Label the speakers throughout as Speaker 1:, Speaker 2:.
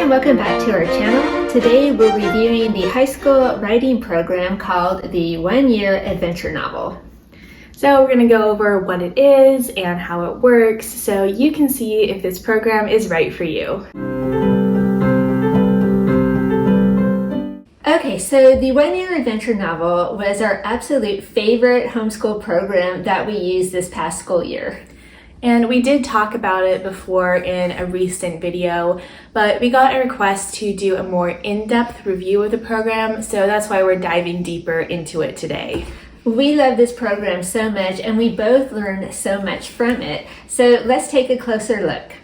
Speaker 1: and welcome back to our channel. Today we're reviewing the high school writing program called the 1 Year Adventure Novel.
Speaker 2: So we're going to go over what it is and how it works so you can see if this program is right for you.
Speaker 1: Okay, so the 1 Year Adventure Novel was our absolute favorite homeschool program that we used this past school year.
Speaker 2: And we did talk about it before in a recent video, but we got a request to do a more in-depth review of the program, so that's why we're diving deeper into it today.
Speaker 1: We love this program so much and we both learned so much from it, so let's take a closer look.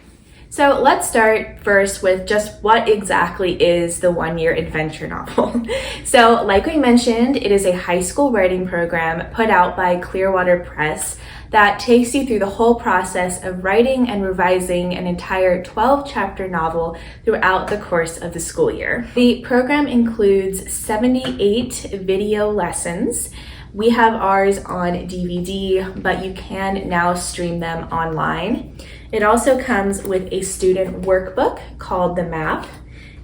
Speaker 2: So let's start first with just what exactly is the 1 Year Adventure Novel. So like we mentioned, it is a high school writing program put out by Clearwater Press that takes you through the whole process of writing and revising an entire 12-chapter novel throughout the course of the school year. The program includes 78 video lessons. We have ours on DVD, but you can now stream them online. It also comes with a student workbook called The Map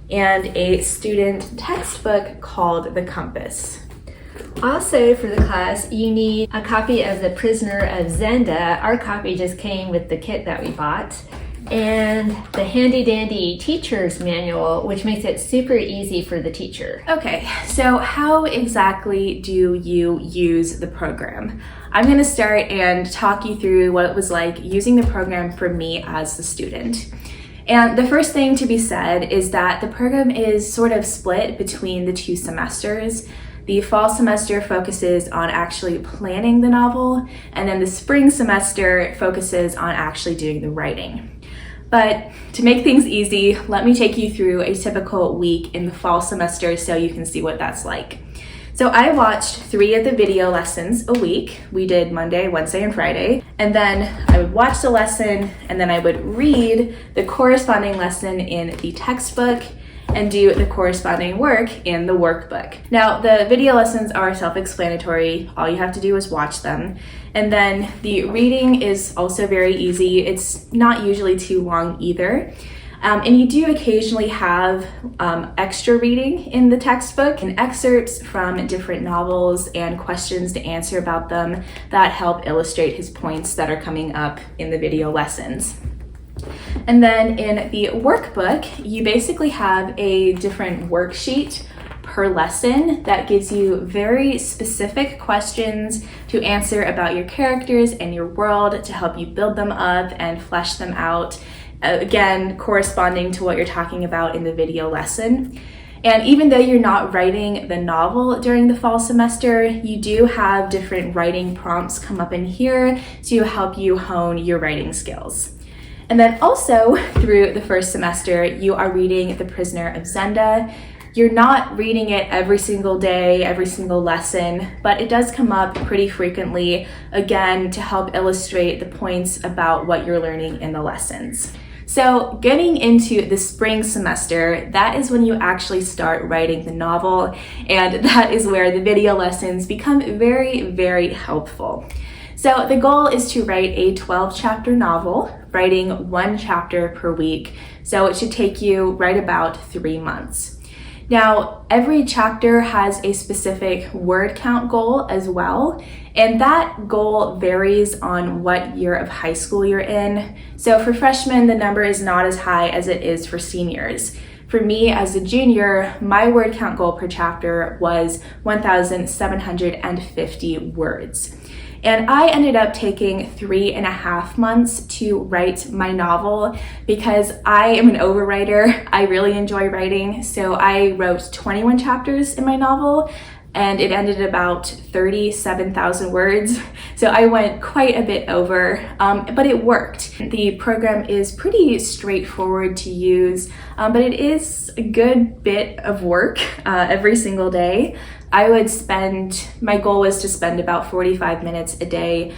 Speaker 2: and a student textbook called The Compass.
Speaker 1: Also for the class, you need a copy of The Prisoner of Zenda. Our copy just came with the kit that we bought. And the handy dandy teacher's manual, which makes it super easy for the teacher.
Speaker 2: Okay, so how exactly do you use the program? I'm going to start and talk you through what it was like using the program for me as the student. And the first thing to be said is that the program is sort of split between the 2 semesters. The fall semester focuses on actually planning the novel, and then the spring semester focuses on actually doing the writing. But to make things easy, let me take you through a typical week in the fall semester so you can see what that's like. So I watched 3 of the video lessons a week. We did Monday, Wednesday, and Friday. And then I would watch the lesson, and then I would read the corresponding lesson in the textbook and do the corresponding work in the workbook. Now, the video lessons are self-explanatory. All you have to do is watch them. And then the reading is also very easy. It's not usually too long either. And you do occasionally have extra reading in the textbook and excerpts from different novels and questions to answer about them that help illustrate his points that are coming up in the video lessons. And then in the workbook, you basically have a different worksheet per lesson that gives you very specific questions to answer about your characters and your world to help you build them up and flesh them out, again, corresponding to what you're talking about in the video lesson. And even though you're not writing the novel during the fall semester, you do have different writing prompts come up in here to help you hone your writing skills. And then also through the first semester, you are reading The Prisoner of Zenda. You're not reading it every single day, every single lesson, but it does come up pretty frequently, again, to help illustrate the points about what you're learning in the lessons. So getting into the spring semester, that is when you actually start writing the novel, and that is where the video lessons become very, very helpful. So the goal is to write a 12-chapter novel, writing 1 chapter per week. So it should take you right about 3 months. Now, every chapter has a specific word count goal as well, and that goal varies on what year of high school you're in. So for freshmen, the number is not as high as it is for seniors. For me as a junior, my word count goal per chapter was 1,750 words. And I ended up taking 3.5 months to write my novel because I am an overwriter. I really enjoy writing. So I wrote 21 chapters in my novel and it ended at about 37,000 words. So I went quite a bit over, but it worked. The program is pretty straightforward to use, but it is a good bit of work every single day. My goal was to spend about 45 minutes a day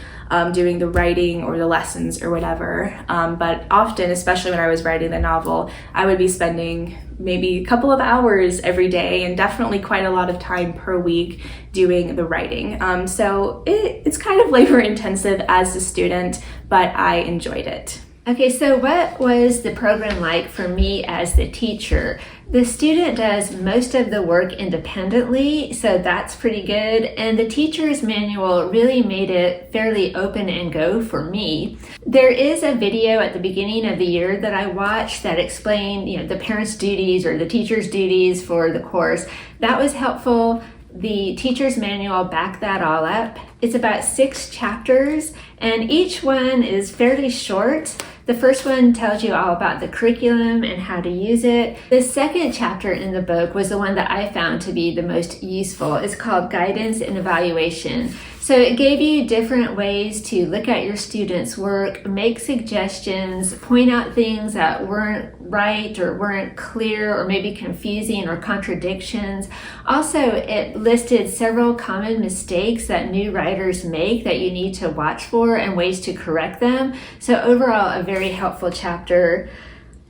Speaker 2: doing the writing or the lessons or whatever. But often, especially when I was writing the novel, I would be spending maybe a couple of hours every day and definitely quite a lot of time per week doing the writing. So it's kind of labor intensive as a student, but I enjoyed it.
Speaker 1: Okay, so what was the program like for me as the teacher? The student does most of the work independently, so that's pretty good. And the teacher's manual really made it fairly open and go for me. There is a video at the beginning of the year that I watched that explained, the parents' duties or the teacher's duties for the course. That was helpful. The teacher's manual backed that all up. It's about 6 chapters, and each one is fairly short. The first one tells you all about the curriculum and how to use it. The second chapter in the book was the one that I found to be the most useful. It's called Guidance and Evaluation. So it gave you different ways to look at your students' work, make suggestions, point out things that weren't right or weren't clear or maybe confusing or contradictions. Also, it listed several common mistakes that new writers make that you need to watch for and ways to correct them. So overall, a very helpful chapter.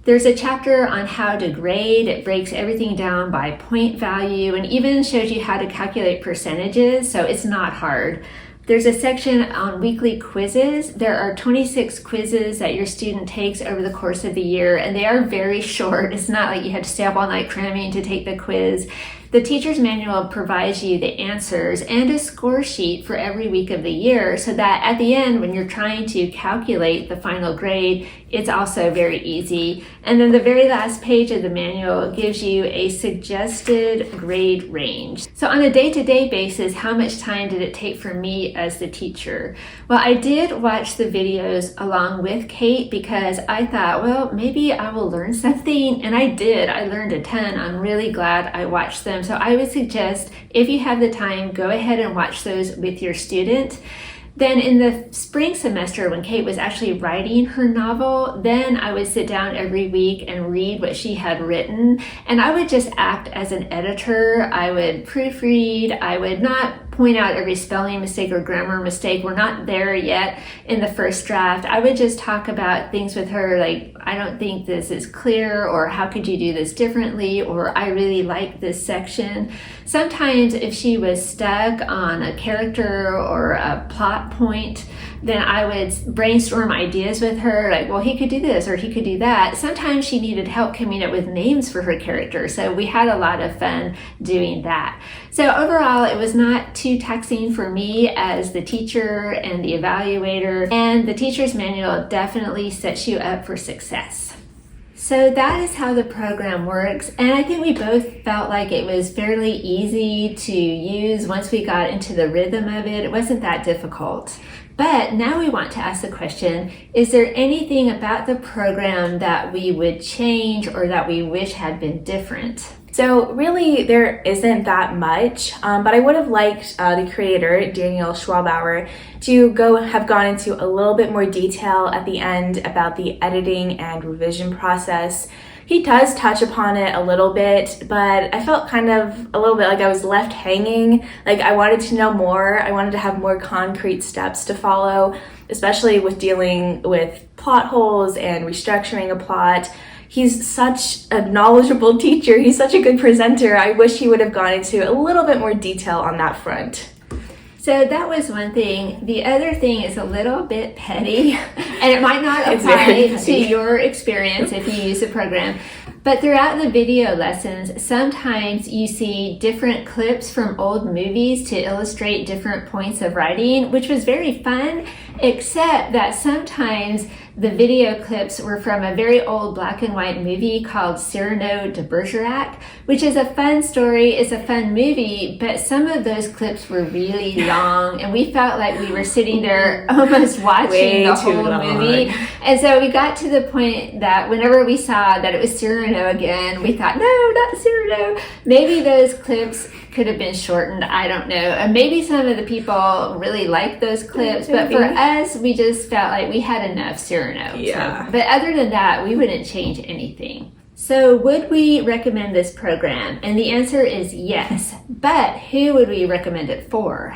Speaker 1: There's a chapter on how to grade. It breaks everything down by point value and even shows you how to calculate percentages, so it's not hard. There's a section on weekly quizzes. There are 26 quizzes that your student takes over the course of the year, and they are very short. It's not like you have to stay up all night cramming to take the quiz. The teacher's manual provides you the answers and a score sheet for every week of the year so that at the end, when you're trying to calculate the final grade, it's also very easy. And then the very last page of the manual gives you a suggested grade range. So on a day-to-day basis, how much time did it take for me as the teacher? Well, I did watch the videos along with Kate because I thought, well, maybe I will learn something. And I did. I learned a ton. I'm really glad I watched them. So I would suggest, if you have the time, go ahead and watch those with your student. Then in the spring semester, when Kate was actually writing her novel, then I would sit down every week and read what she had written. And I would just act as an editor. I would proofread. I would not point out every spelling mistake or grammar mistake. We're not there yet in the first draft. I would just talk about things with her like, I don't think this is clear, or how could you do this differently, or I really like this section. Sometimes if she was stuck on a character or a plot point, then I would brainstorm ideas with her, like, well, he could do this or he could do that. Sometimes she needed help coming up with names for her character, so we had a lot of fun doing that. So overall, it was not too taxing for me as the teacher and the evaluator, and the teacher's manual definitely sets you up for success. So that is how the program works, and I think we both felt like it was fairly easy to use once we got into the rhythm of it. It wasn't that difficult. But now we want to ask the question, is there anything about the program that we would change or that we wish had been different?
Speaker 2: So really, there isn't that much, but I would have liked the creator, Daniel Schwabauer, to have gone into a little bit more detail at the end about the editing and revision process. He does touch upon it a little bit, but I felt kind of a little bit like I was left hanging. Like I wanted to know more. I wanted to have more concrete steps to follow, especially with dealing with plot holes and restructuring a plot. He's such a knowledgeable teacher. He's such a good presenter. I wish he would have gone into a little bit more detail on that front.
Speaker 1: So that was one thing. The other thing is a little bit petty, and it might not apply to your experience if you use the program. But throughout the video lessons, sometimes you see different clips from old movies to illustrate different points of writing, which was very fun, except that sometimes the video clips were from a very old black and white movie called Cyrano de Bergerac, which is a fun story. It's a fun movie, but some of those clips were really long, and we felt like we were sitting there almost watching the whole movie. And so we got to the point that whenever we saw that it was Cyrano again, we thought, no, not Cyrano. Maybe those clips could have been shortened. I don't know. And maybe some of the people really liked those clips, but for us, we just felt like we had enough Cyrano.
Speaker 2: Yeah.
Speaker 1: So, but other than that, we wouldn't change anything. So would we recommend this program? And the answer is yes. But who would we recommend it for?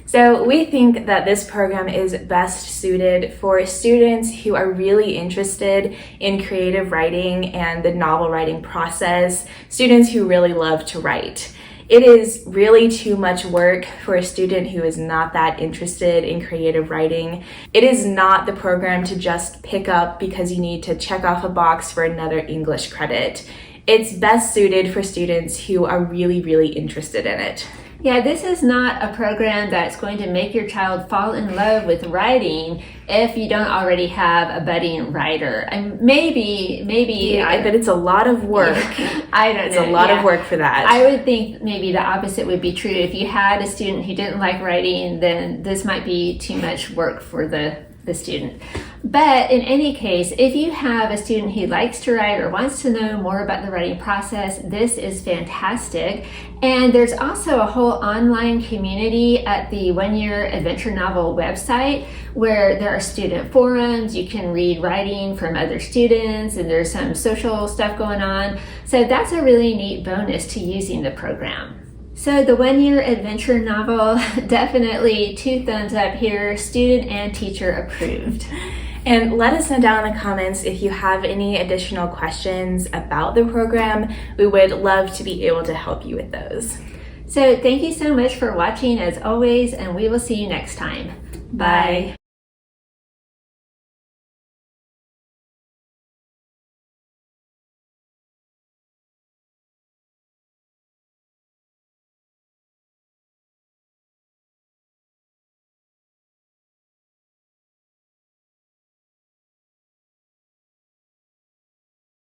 Speaker 2: So we think that this program is best suited for students who are really interested in creative writing and the novel writing process, students who really love to write. It is really too much work for a student who is not that interested in creative writing. It is not the program to just pick up because you need to check off a box for another English credit. It's best suited for students who are really, really interested in it.
Speaker 1: Yeah, this is not a program that's going to make your child fall in love with writing if you don't already have a budding writer. And maybe
Speaker 2: But it's a lot of work.
Speaker 1: I don't know.
Speaker 2: It's a lot of work for that.
Speaker 1: I would think maybe the opposite would be true. If you had a student who didn't like writing, then this might be too much work for the student. But in any case, if you have a student who likes to write or wants to know more about the writing process, this is fantastic. And there's also a whole online community at the One Year Adventure Novel website where there are student forums. You can read writing from other students, and there's some social stuff going on. So that's a really neat bonus to using the program. So the One Year Adventure Novel, definitely 2 thumbs up here, student and teacher approved.
Speaker 2: And let us know down in the comments if you have any additional questions about the program. We would love to be able to help you with those.
Speaker 1: So thank you so much for watching as always, and we will see you next time. Bye.